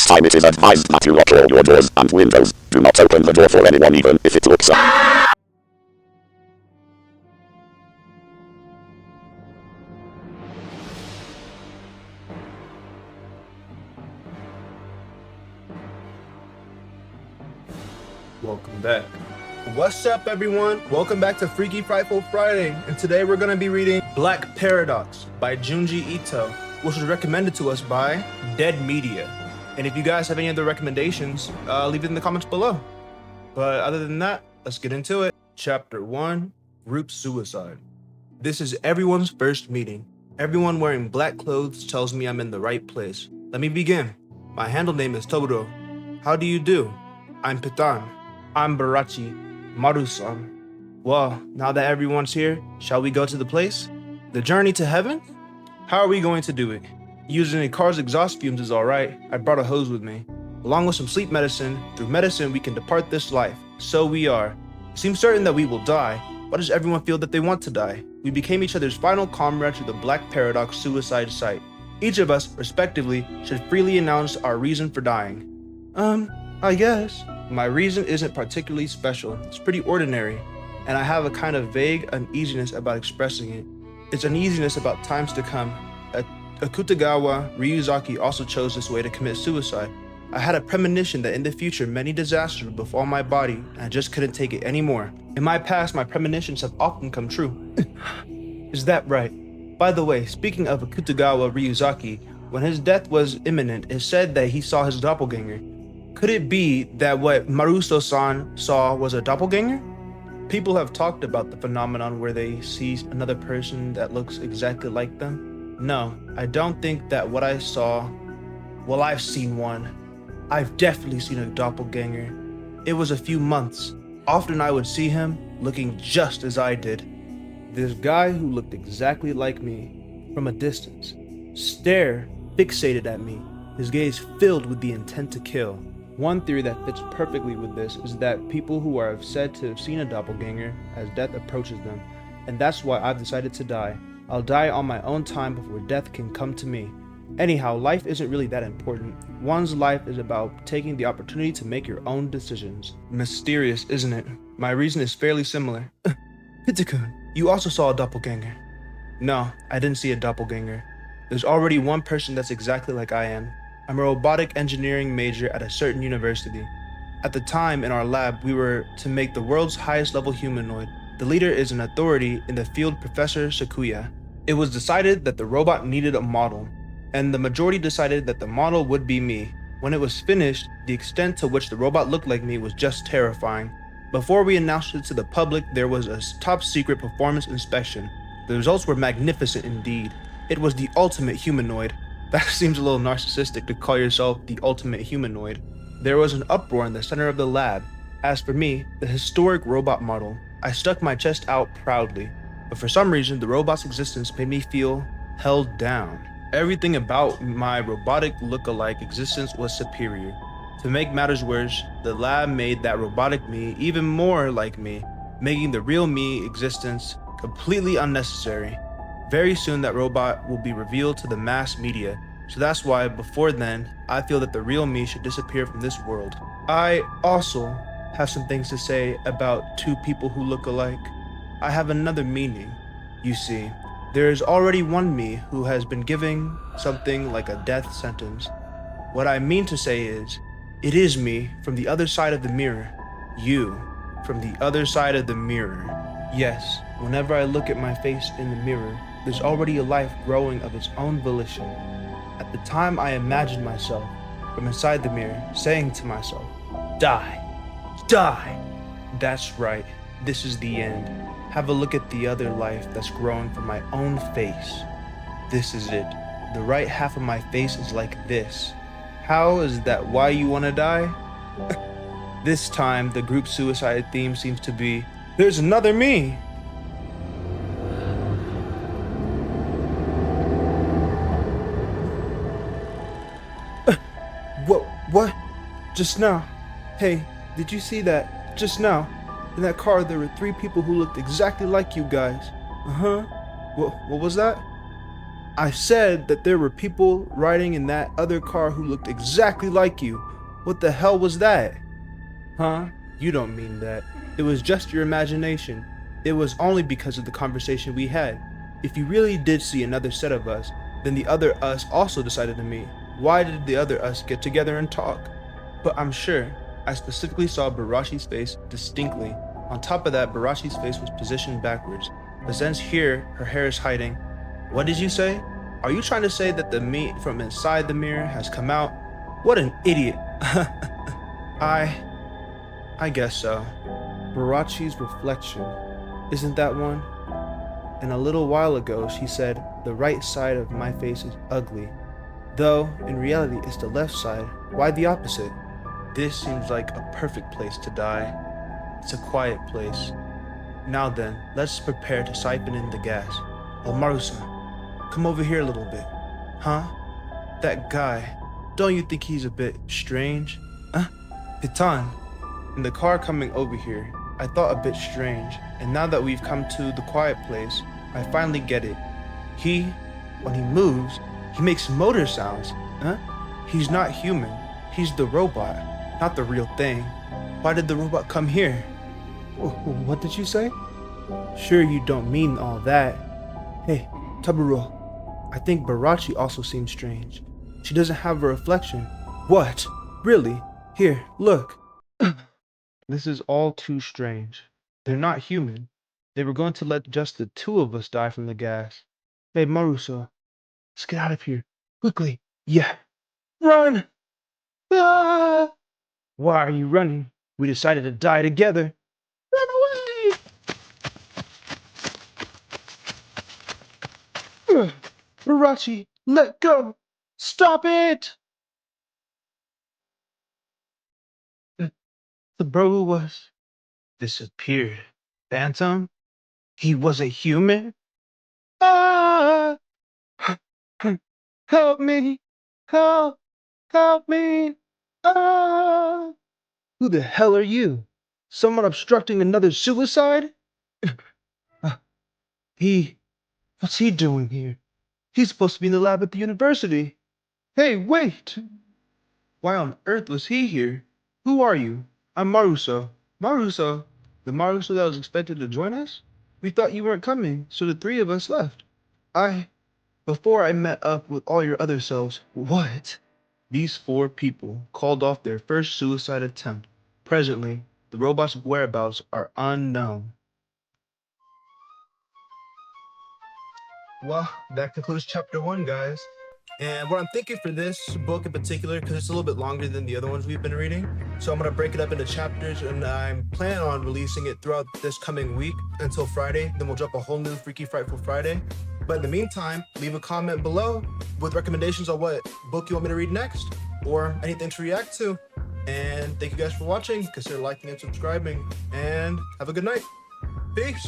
this time it is advised that you lock all your doors and windows. Do not open the door for anyone even if it looks Welcome back. What's up, everyone? Welcome back to Freaky Frightful Friday, and today we're going to be reading Black Paradox by Junji Ito, which was recommended to us by Dead Media. And if you guys have any other recommendations, leave it in the comments below. But other than that, let's get into it. Chapter 1, Group Suicide. This is everyone's first meeting. Everyone wearing black clothes tells me I'm in the right place. Let me begin. My handle name is Toburo. How do you do? I'm Pitan. I'm Barachi, Maru-san. Well, now that everyone's here, shall we go to the place? The journey to heaven? How are we going to do it? Using a car's exhaust fumes is alright. I brought a hose with me. Along with some sleep medicine, through medicine we can depart this life. So we are. It seems certain that we will die. Why does everyone feel that they want to die? We became each other's final comrade to the Black Paradox suicide site. Each of us, respectively, should freely announce our reason for dying. I guess. My reason isn't particularly special. It's pretty ordinary, and I have a kind of vague uneasiness about expressing it. It's uneasiness about times to come. Akutagawa Ryuzaki also chose this way to commit suicide. I had a premonition that in the future many disasters would befall my body, and I just couldn't take it anymore. In my past, my premonitions have often come true. Is that right? By the way, speaking of Akutagawa Ryuzaki, when his death was imminent, it said that he saw his doppelganger. Could it be that what Maruso-san saw was a doppelganger? People have talked about the phenomenon where they see another person that looks exactly like them. No, I don't think that what I saw... Well, I've seen one. I've definitely seen a doppelganger. It was a few months. Often I would see him looking just as I did. This guy who looked exactly like me, from a distance, stared fixated at me, his gaze filled with the intent to kill. One theory that fits perfectly with this is that people who are said to have seen a doppelganger as death approaches them, and that's why I've decided to die. I'll die on my own time before death can come to me. Anyhow, life isn't really that important. One's life is about taking the opportunity to make your own decisions. Mysterious, isn't it? My reason is fairly similar. Pitakun, you also saw a doppelganger. No, I didn't see a doppelganger. There's already one person that's exactly like I am. I'm a robotic engineering major at a certain university. At the time, in our lab, we were to make the world's highest level humanoid. The leader is an authority in the field, Professor Sakuya. It was decided that the robot needed a model, and the majority decided that the model would be me. When it was finished, the extent to which the robot looked like me was just terrifying. Before we announced it to the public, there was a top secret performance inspection. The results were magnificent indeed. It was the ultimate humanoid. That seems a little narcissistic to call yourself the ultimate humanoid. There was an uproar in the center of the lab. As for me, the historic robot model, I stuck my chest out proudly. But for some reason, the robot's existence made me feel held down. Everything about my robotic look-alike existence was superior. To make matters worse, the lab made that robotic me even more like me, making the real me existence completely unnecessary. Very soon that robot will be revealed to the mass media, so that's why before then, I feel that the real me should disappear from this world. I also have some things to say about two people who look alike. I have another meaning. You see, there is already one me who has been given something like a death sentence. What I mean to say is, it is me from the other side of the mirror. You from the other side of the mirror. Yes, whenever I look at my face in the mirror, there's already a life growing of its own volition. At the time I imagined myself, from inside the mirror, saying to myself, die, die. That's right, this is the end. Have a look at the other life that's growing from my own face. This is it. The right half of my face is like this. How is that why you want to die? This time, the group suicide theme seems to be, there's another me. What? Just now. Hey, did you see that? Just now. In that car, there were 3 people who looked exactly like you guys. Uh-huh. What was that? I said that there were people riding in that other car who looked exactly like you. What the hell was that? Huh? You don't mean that. It was just your imagination. It was only because of the conversation we had. If you really did see another set of us, then the other us also decided to meet. Why did the other us get together and talk? But I'm sure I specifically saw Barashi's face distinctly. On top of that, Barashi's face was positioned backwards. But since here, her hair is hiding. What did you say? Are you trying to say that the meat from inside the mirror has come out? What an idiot. I guess so. Barachi's reflection. Isn't that one? And a little while ago, she said, the right side of my face is ugly. Though, in reality, it's the left side. Why the opposite? This seems like a perfect place to die. It's a quiet place. Now then, let's prepare to siphon in the gas. Oh, Marusa, come over here a little bit. Huh? That guy, don't you think he's a bit strange? Pitan, in the car coming over here, I thought a bit strange, and now that we've come to the quiet place, I finally get it. When he moves, he makes motor sounds. He's not human. He's the robot, not the real thing. Why did the robot come here? What did you say? Sure you don't mean all that. Hey, Taburo, I think Barachi also seems strange. She doesn't have a reflection. What? Really? Here, look. This is all too strange. They're not human. They were going to let just the two of us die from the gas. Hey, Maruso, let's get out of here. Quickly. Yeah. Run! Ah! Why are you running? We decided to die together. Run away! Barachi, let go! Stop it! The bro was disappeared. Phantom? He was a human? Ah! Help me! Help! Help me! Ah! Who the hell are you? Someone obstructing another suicide? He... What's he doing here? He's supposed to be in the lab at the university. Hey, wait! Why on earth was he here? Who are you? I'm Maruso. Maruso? The Maruso that was expected to join us? We thought you weren't coming, so the three of us left. Before I met up with all your other selves, what? These four people called off their first suicide attempt. Presently, the robot's whereabouts are unknown. Well, that concludes chapter 1, guys. And what I'm thinking for this book in particular, because it's a little bit longer than the other ones we've been reading, so I'm going to break it up into chapters, and I'm planning on releasing it throughout this coming week until Friday. Then we'll drop a whole new Freaky Frightful Friday. But in the meantime, leave a comment below with recommendations on what book you want me to read next, or anything to react to. And thank you guys for watching. Consider liking and subscribing, and have a good night. Peace.